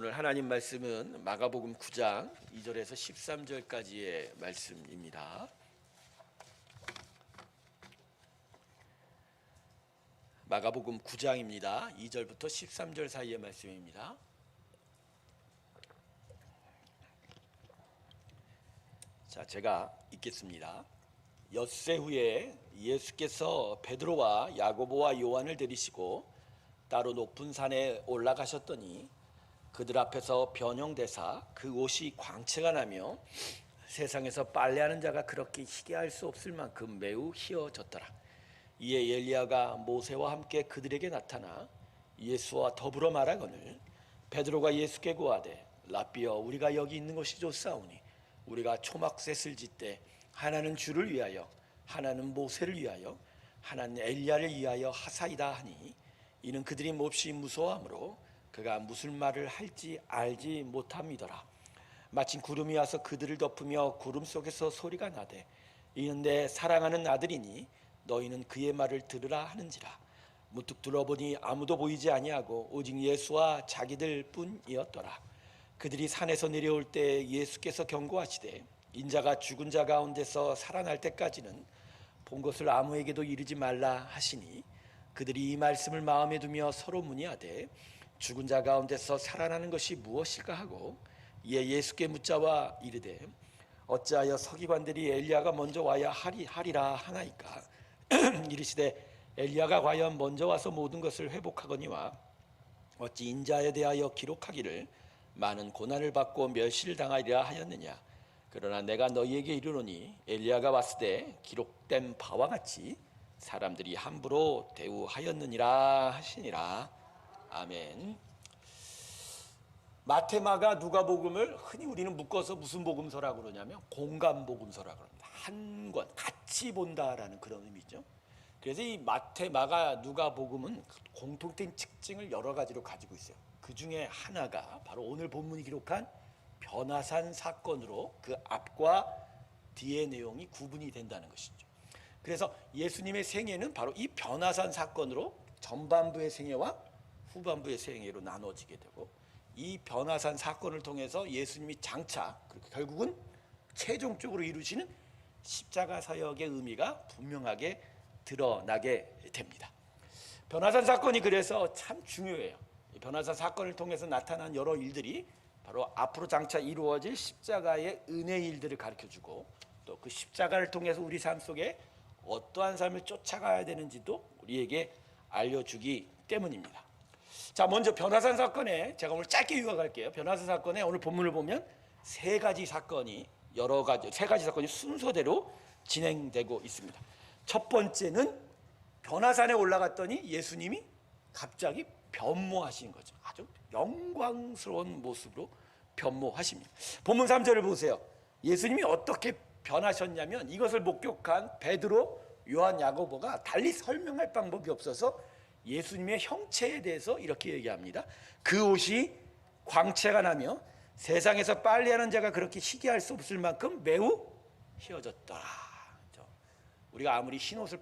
오늘 하나님 말씀은 마가복음 9장 2절에서 13절까지의 말씀입니다. 마가복음 9장입니다. 2절부터 13절 사이의 말씀입니다. 자, 제가 읽겠습니다. 엿새 후에 예수께서 베드로와 야고보와 요한을 데리시고 따로 높은 산에 올라가셨더니 그들 앞에서 변형되사 그 옷이 광채가 나며 세상에서 빨래하는 자가 그렇게 희게 할 수 없을 만큼 매우 희어졌더라. 이에 엘리야가 모세와 함께 그들에게 나타나 예수와 더불어 말하거늘 베드로가 예수께 구하되 라삐여 우리가 여기 있는 것이 좋사오니 우리가 초막셋을 짓되 하나는 주를 위하여 하나는 모세를 위하여 하나는 엘리야를 위하여 하사이다 하니 이는 그들이 몹시 무서워하므로 그가 무슨 말을 할지 알지 못함이더라. 마침 구름이 와서 그들을 덮으며 구름 속에서 소리가 나되 이는 내 사랑하는 아들이니 너희는 그의 말을 들으라 하는지라. 문득 둘러보니 아무도 보이지 아니하고 오직 예수와 자기들 뿐이었더라. 그들이 산에서 내려올 때 예수께서 경고하시되 인자가 죽은 자 가운데서 살아날 때까지는 본 것을 아무에게도 이르지 말라 하시니 그들이 이 말씀을 마음에 두며 서로 문의하되 죽은 자 가운데서 살아나는 것이 무엇일까 하고 이에 예수께 묻자와 이르되 어찌하여 서기관들이 엘리야가 먼저 와야 하리라 하나이까. 이르시되 엘리야가 과연 먼저 와서 모든 것을 회복하거니와 어찌 인자에 대하여 기록하기를 많은 고난을 받고 멸시를 당하리라 하였느냐. 그러나 내가 너희에게 이르노니 엘리야가 왔을 때 기록된 바와 같이 사람들이 함부로 대우하였느니라 하시니라. 아멘. 마태, 마가, 누가복음을 흔히 우리는 묶어서 무슨 복음서라고 그러냐면 공감복음서라고 합니다. 한 권, 같이 본다라는 그런 의미죠. 그래서 이 마태, 마가, 누가복음은 공통된 특징을 여러 가지로 가지고 있어요. 그 중에 하나가 바로 오늘 본문이 기록한 변화산 사건으로 그 앞과 뒤의 내용이 구분이 된다는 것이죠. 그래서 예수님의 생애는 바로 이 변화산 사건으로 전반부의 생애와 후반부의 생애로 나눠지게 되고 이 변화산 사건을 통해서 예수님이 장차 결국은 최종적으로 이루시는 십자가 사역의 의미가 분명하게 드러나게 됩니다. 변화산 사건이 그래서 참 중요해요. 이 변화산 사건을 통해서 나타난 여러 일들이 바로 앞으로 장차 이루어질 십자가의 은혜의 일들을 가르쳐주고 또 그 십자가를 통해서 우리 삶 속에 어떠한 삶을 쫓아가야 되는지도 우리에게 알려주기 때문입니다. 자, 먼저 변화산 사건에 제가 오늘 짧게 요약할게요. 변화산 사건에 오늘 본문을 보면 세 가지 사건이 순서대로 진행되고 있습니다. 첫 번째는 변화산에 올라갔더니 예수님이 갑자기 변모하신 거죠. 아주 영광스러운 모습으로 변모하십니다. 본문 3절을 보세요. 예수님이 어떻게 변하셨냐면 이것을 목격한 베드로, 요한, 야고보가 달리 설명할 방법이 없어서 예수님의 형체에 대해서 이렇게 얘기합니다. 그 옷이 광채가 나며 세상에서 빨래하는 자가 그렇게 희게 할 수 없을 만큼 매우 희어졌더라. 우리가 아무리 흰 옷을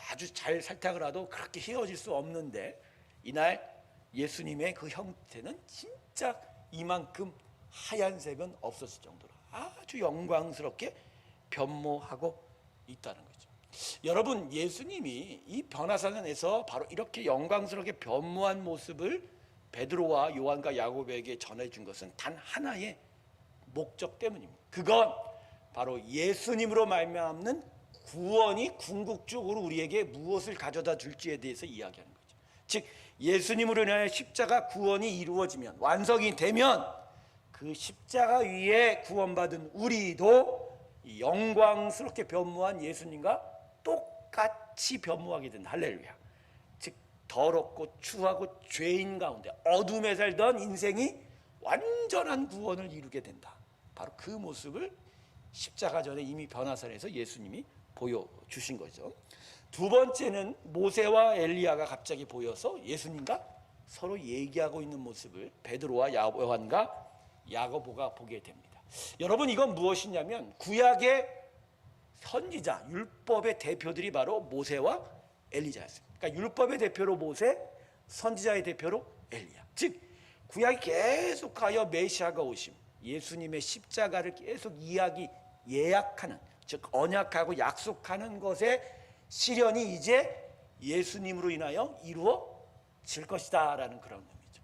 아주 잘 살탁을 해도 그렇게 희어질 수 없는데 이날 예수님의 그 형태는 진짜 이만큼 하얀색은 없었을 정도로 아주 영광스럽게 변모하고 있다는 거죠. 여러분, 예수님이 이 변화산에서 바로 이렇게 영광스럽게 변모한 모습을 베드로와 요한과 야고보에게 전해준 것은 단 하나의 목적 때문입니다. 그건 바로 예수님으로 말미암는 구원이 궁극적으로 우리에게 무엇을 가져다 줄지에 대해서 이야기하는 거죠. 즉 예수님으로 인하여 십자가 구원이 이루어지면, 완성이 되면 그 십자가 위에 구원받은 우리도 영광스럽게 변모한 예수님과 똑같이 변모하게 된다. 할렐루야. 즉 더럽고 추하고 죄인 가운데 어둠에 살던 인생이 완전한 구원을 이루게 된다. 바로 그 모습을 십자가 전에 이미 변화산에서 예수님이 보여주신 거죠. 두 번째는 모세와 엘리야가 갑자기 보여서 예수님과 서로 얘기하고 있는 모습을 베드로와 요한과 야고보가 보게 됩니다. 여러분, 이건 무엇이냐면 구약의 선지자, 율법의 대표들이 바로 모세와 엘리야였습니다. 그러니까 율법의 대표로 모세, 선지자의 대표로 엘리야. 즉 구약이 계속하여 메시아가 오심, 예수님의 십자가를 계속 예약하는, 즉 언약하고 약속하는 것의 실현이 이제 예수님으로 인하여 이루어질 것이다라는 그런 의미죠.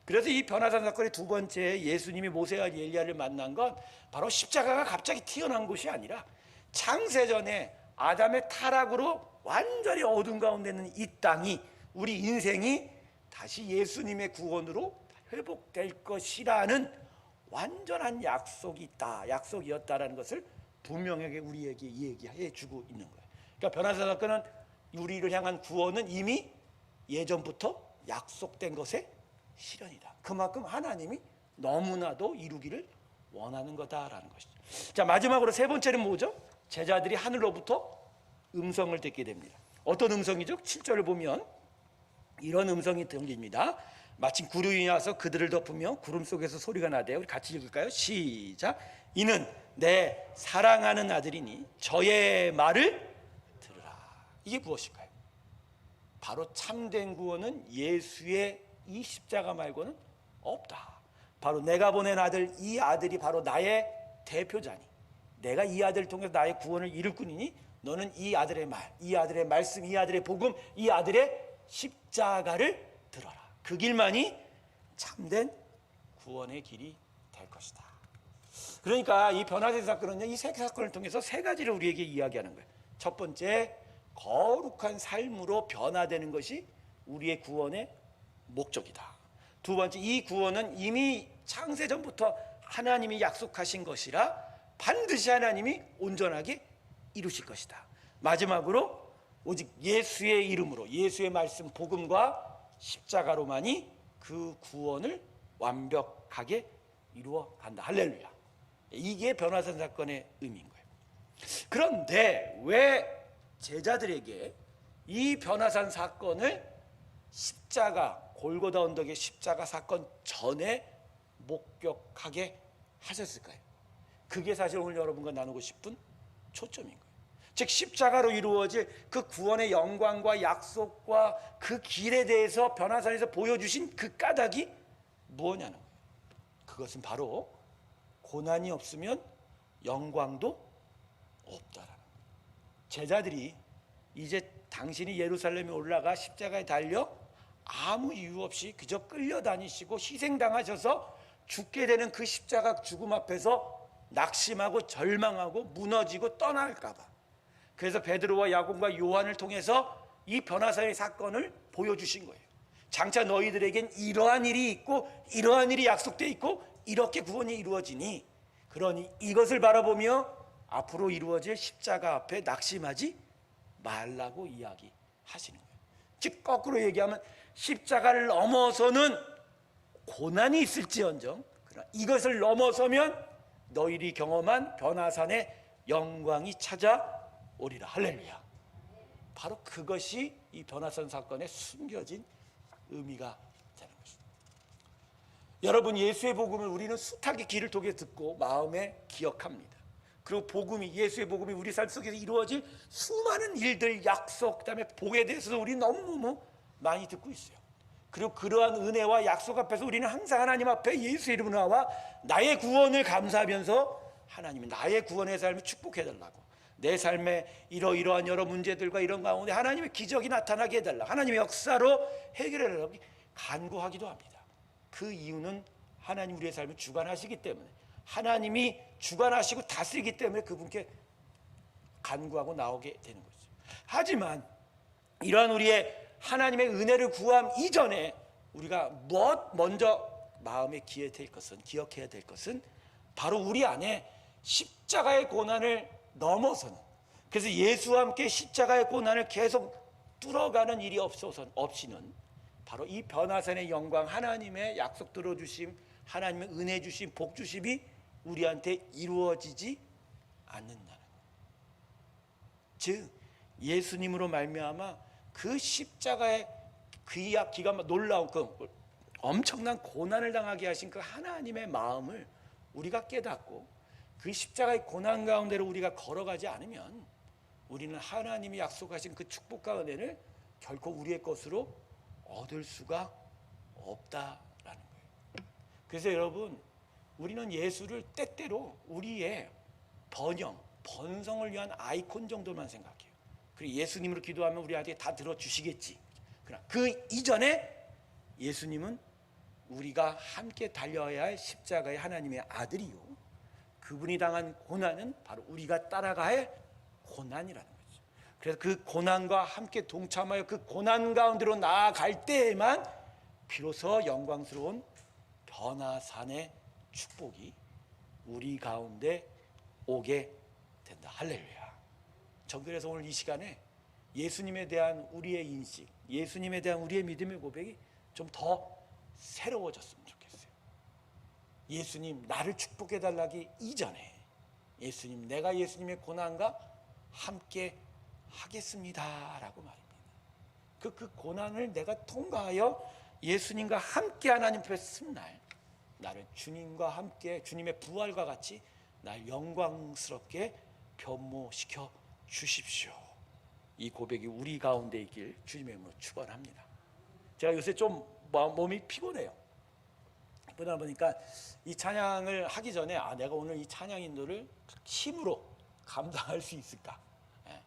그래서 이 변화산 사건의 두 번째, 예수님이 모세와 엘리야를 만난 건 바로 십자가가 갑자기 튀어나온 것이 아니라 창세전에 아담의 타락으로 완전히 어둠 가운데 있는 이 땅이, 우리 인생이 다시 예수님의 구원으로 회복될 것이라는 완전한 약속이었다라는 것을 분명하게 우리에게 얘기해 주고 있는 거예요. 그러니까 변화산 사건은 우리를 향한 구원은 이미 예전부터 약속된 것의 실현이다. 그만큼 하나님이 너무나도 이루기를 원하는 거다라는 것이죠. 자, 마지막으로 세 번째는 뭐죠? 제자들이 하늘로부터 음성을 듣게 됩니다. 어떤 음성이죠? 7절을 보면 이런 음성이 들립니다. 마침 구름이 와서 그들을 덮으며 구름 속에서 소리가 나되, 우리 같이 읽을까요? 시작. 이는 내 사랑하는 아들이니 저의 말을 들으라. 이게 무엇일까요? 바로 참된 구원은 예수의 이 십자가 말고는 없다. 바로 내가 보낸 아들, 이 아들이 바로 나의 대표자니, 내가 이 아들을 통해서 나의 구원을 이룰 뿐이니 너는 이 아들의 말, 이 아들의 말씀, 이 아들의 복음, 이 아들의 십자가를 들어라. 그 길만이 참된 구원의 길이 될 것이다. 그러니까 이 변화된 사건은요, 이 세 사건을 통해서 세 가지를 우리에게 이야기하는 거예요. 첫 번째, 거룩한 삶으로 변화되는 것이 우리의 구원의 목적이다. 두 번째, 이 구원은 이미 창세전부터 하나님이 약속하신 것이라 반드시 하나님이 온전하게 이루실 것이다. 마지막으로 오직 예수의 이름으로, 예수의 말씀 복음과 십자가로만이 그 구원을 완벽하게 이루어 간다. 할렐루야. 이게 변화산 사건의 의미인 거예요. 그런데 왜 제자들에게 이 변화산 사건을 십자가, 골고다 언덕의 십자가 사건 전에 목격하게 하셨을까요? 그게 사실 오늘 여러분과 나누고 싶은 초점인 거예요. 즉 십자가로 이루어질 그 구원의 영광과 약속과 그 길에 대해서 변화산에서 보여주신 그 까닭이 무엇냐는 거예요. 그것은 바로 고난이 없으면 영광도 없다라는 거예요. 제자들이 이제 당신이 예루살렘에 올라가 십자가에 달려 아무 이유 없이 그저 끌려다니시고 희생당하셔서 죽게 되는 그 십자가 죽음 앞에서 낙심하고 절망하고 무너지고 떠날까 봐, 그래서 베드로와 야고보와 요한을 통해서 이 변화산의 사건을 보여주신 거예요. 장차 너희들에겐 이러한 일이 있고 이러한 일이 약속되어 있고 이렇게 구원이 이루어지니, 그러니 이것을 바라보며 앞으로 이루어질 십자가 앞에 낙심하지 말라고 이야기하시는 거예요. 즉 거꾸로 얘기하면 십자가를 넘어서는 고난이 있을지언정, 그러나 이것을 넘어서면 너희들이 경험한 변화산의 영광이 찾아오리라. 할렐루야. 바로 그것이 이 변화산 사건의 숨겨진 의미가 되는 것입니다. 여러분, 예수의 복음을 우리는 숱하게 귀를 통해 듣고 마음에 기억합니다. 그리고 복음이, 예수의 복음이 우리 삶 속에서 이루어질 수많은 일들, 약속, 그다음에 복에 대해서도 우리 너무 많이 듣고 있어요. 그리고 그러한 은혜와 약속 앞에서 우리는 항상 하나님 앞에 예수의 이름으로 나와 나의 구원을 감사하면서 하나님이 나의 구원의 삶을 축복해달라고, 내 삶에 이러이러한 여러 문제들과 이런 가운데 하나님의 기적이 나타나게 해달라, 하나님의 역사로 해결해달라고 간구하기도 합니다. 그 이유는 하나님 우리의 삶을 주관하시기 때문에, 하나님이 주관하시고 다스리기 때문에 그분께 간구하고 나오게 되는 거죠. 하지만 이러한 우리의 하나님의 은혜를 구함 이전에 우리가 무엇 먼저 마음에 기억해야 될 것은 바로 우리 안에 십자가의 고난을 넘어서는, 그래서 예수와 함께 십자가의 고난을 계속 뚫어가는 일이 없이는 바로 이 변화산의 영광, 하나님의 약속 들어주심, 하나님의 은혜 주심, 복 주심이 우리한테 이루어지지 않는다는 거예요. 즉 예수님으로 말미암아 그 십자가의 기가 놀라운 그 엄청난 고난을 당하게 하신 그 하나님의 마음을 우리가 깨닫고 그 십자가의 고난 가운데로 우리가 걸어가지 않으면 우리는 하나님이 약속하신 그 축복과 은혜를 결코 우리의 것으로 얻을 수가 없다라는 거예요. 그래서 여러분, 우리는 예수를 때때로 우리의 번성을 위한 아이콘 정도만 생각해요. 그리고 예수님으로 기도하면 우리한테 다 들어주시겠지. 그러나 그 이전에 예수님은 우리가 함께 달려야 할 십자가의 하나님의 아들이요, 그분이 당한 고난은 바로 우리가 따라가야 할 고난이라는 거죠. 그래서 그 고난과 함께 동참하여 그 고난 가운데로 나아갈 때에만 비로소 영광스러운 변화산의 축복이 우리 가운데 오게 된다. 할렐루야. 전 그래서 오늘 이 시간에 예수님에 대한 우리의 인식, 예수님에 대한 우리의 믿음의 고백이 좀 더 새로워졌으면 좋겠어요. 예수님 나를 축복해 달라기 이전에, 예수님 내가 예수님의 고난과 함께 하겠습니다라고 말입니다. 그 고난을 내가 통과하여 예수님과 함께 하나님 앞에 선 날, 나를 주님과 함께 주님의 부활과 같이 날 영광스럽게 변모시켜 주십시오. 이 고백이 우리 가운데 있길 주님의 이름으로 축원합니다. 제가 요새 좀 몸이 피곤해요. 그러다 보니까 이 찬양을 하기 전에 내가 오늘 이 찬양 인도를 힘으로 감당할 수 있을까?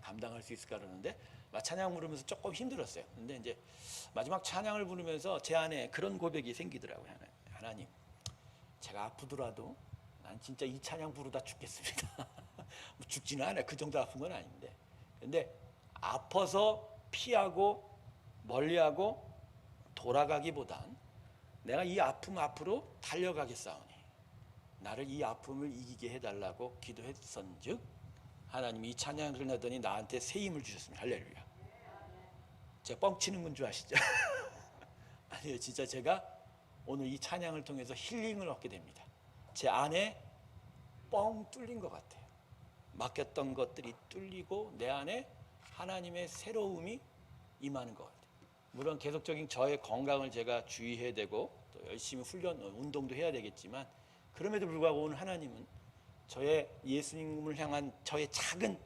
감당할 수 있을까 그러는데 찬양 부르면서 조금 힘들었어요. 근데 이제 마지막 찬양을 부르면서 제 안에 그런 고백이 생기더라고요. 하나님, 제가 아프더라도 난 진짜 이 찬양 부르다 죽겠습니다. 죽지는 않아요. 그 정도 아픈 건 아닌데. 근데 아파서 피하고 멀리하고 돌아가기보단 내가 이 아픔 앞으로 달려가겠사오니 나를 이 아픔을 이기게 해달라고 기도했은즉 하나님이 이 찬양을 하더니 나한테 새 힘을 주셨습니다. 할렐루야. 제가 뻥치는 건 줄 아시죠? 아니요, 진짜 제가 오늘 이 찬양을 통해서 힐링을 얻게 됩니다. 제 안에 뻥 뚫린 것 같아요. 막혔던 것들이 뚫리고 내 안에 하나님의 새로움이 임하는 것 같아요. 물론 계속적인 저의 건강을 제가 주의해야 되고 또 열심히 운동도 해야 되겠지만, 그럼에도 불구하고 오늘 하나님은 저의 예수님을 향한 저의 작은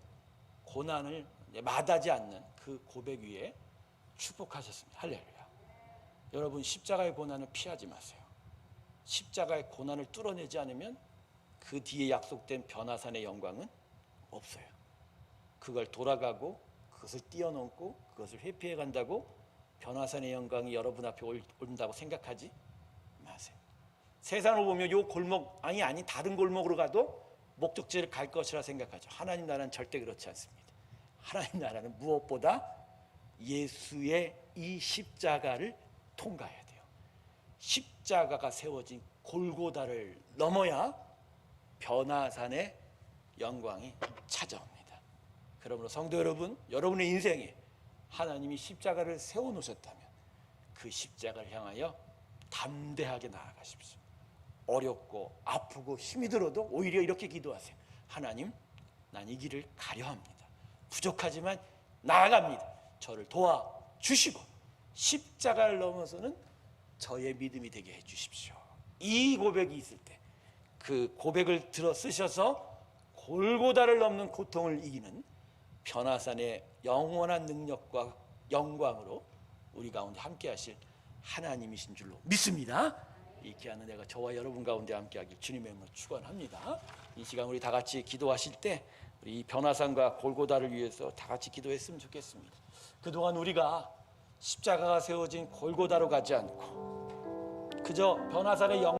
고난을 마다하지 않는 그 고백 위에 축복하셨습니다. 할렐루야. 여러분, 십자가의 고난을 피하지 마세요. 십자가의 고난을 뚫어내지 않으면 그 뒤에 약속된 변화산의 영광은 없어요. 그걸 돌아가고 그것을 뛰어넘고 그것을 회피해 간다고 변화산의 영광이 여러분 앞에 온다고 생각하지 마세요. 세상을 보면 요 골목 아니 다른 골목으로 가도 목적지를 갈 것이라 생각하죠. 하나님 나라는 절대 그렇지 않습니다. 하나님 나라는 무엇보다 예수의 이 십자가를 통과해야 돼요. 십자가가 세워진 골고다를 넘어야 변화산의 영광이 찾아옵니다. 그러므로 성도 여러분, 여러분의 인생에 하나님이 십자가를 세워놓으셨다면 그 십자가를 향하여 담대하게 나아가십시오. 어렵고 아프고 힘이 들어도 오히려 이렇게 기도하세요. 하나님, 난 이 길을 가려 합니다. 부족하지만 나아갑니다. 저를 도와주시고 십자가를 넘어서는 저의 믿음이 되게 해주십시오. 이 고백이 있을 때 그 고백을 들어 쓰셔서 골고다를 넘는 고통을 이기는 변화산의 영원한 능력과 영광으로 우리 가운데 함께 하실 하나님이신 줄로 믿습니다. 이 기한은 내가 저와 여러분 가운데 함께 하길 주님의 이름으로 축원합니다. 이 시간 우리 다 같이 기도하실 때 우리 이 변화산과 골고다를 위해서 다 같이 기도했으면 좋겠습니다. 그동안 우리가 십자가가 세워진 골고다로 가지 않고 그저 변화산의